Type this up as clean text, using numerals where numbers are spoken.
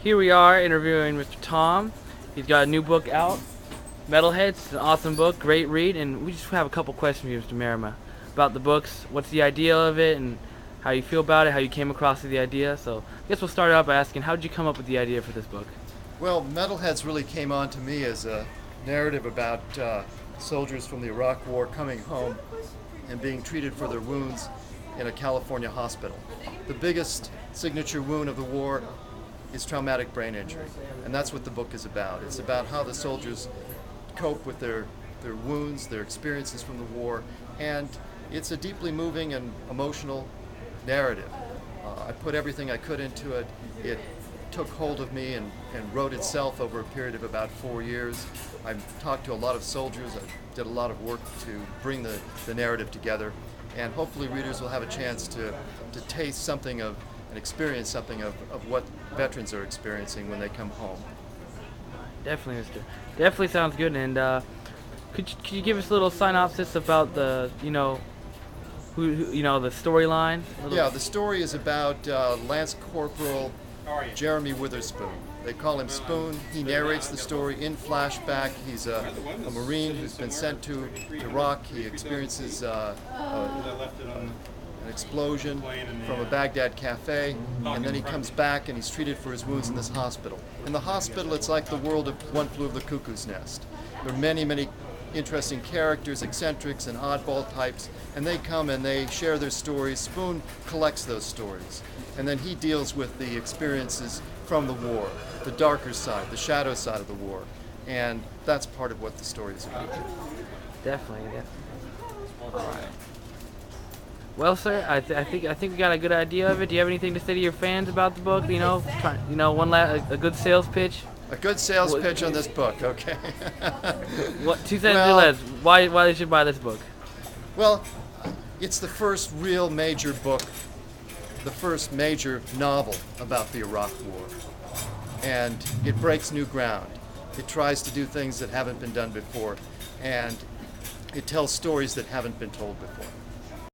Here we are interviewing Mr. Tom. He's got a new book out, Metalheads. It's an awesome book, great read, and we just have a couple questions for you, Mr. Maremaa, about the books. What's the idea of it, and how you feel about it, how you came across the idea. So I guess we'll start out by asking, how did you come up with the idea for this book? Well, Metalheads really came on to me as a narrative about soldiers from the Iraq War coming home and being treated for their wounds in a California hospital. The biggest signature wound of the war is traumatic brain injury, and that's what the book is about. It's about how the soldiers cope with their wounds, their experiences from the war, and it's a deeply moving and emotional narrative. I put everything I could into it. It took hold of me and wrote itself over a period of about 4 years. I talked to a lot of soldiers. I did a lot of work to bring the narrative together, and hopefully readers will have a chance to taste something of and experience something of what veterans are experiencing when they come home. Definitely, Mr. Definitely sounds good. And could you give us a little synopsis about the the storyline? Yeah, the story is about Lance Corporal Jeremy Witherspoon. They call him Spoon. He narrates the story in flashback. He's a Marine who's been sent to Iraq. He experiences an explosion from a Baghdad cafe, and then he comes back and he's treated for his wounds in this hospital. In the hospital, it's like the world of One Flew Over the Cuckoo's Nest. There are many, many interesting characters, eccentrics and oddball types, and they come and they share their stories. Spoon collects those stories, and then he deals with the experiences from the war, the darker side, the shadow side of the war, and that's part of what the story is about. Definitely. All right. Well, sir, I think we got a good idea of it. Do you have anything to say to your fans about the book? A good sales pitch. A good sales pitch on this book, okay? What 2 sentences or less? Why they should buy this book? Well, it's the first real major book, the first major novel about the Iraq War, and it breaks new ground. It tries to do things that haven't been done before, and it tells stories that haven't been told before.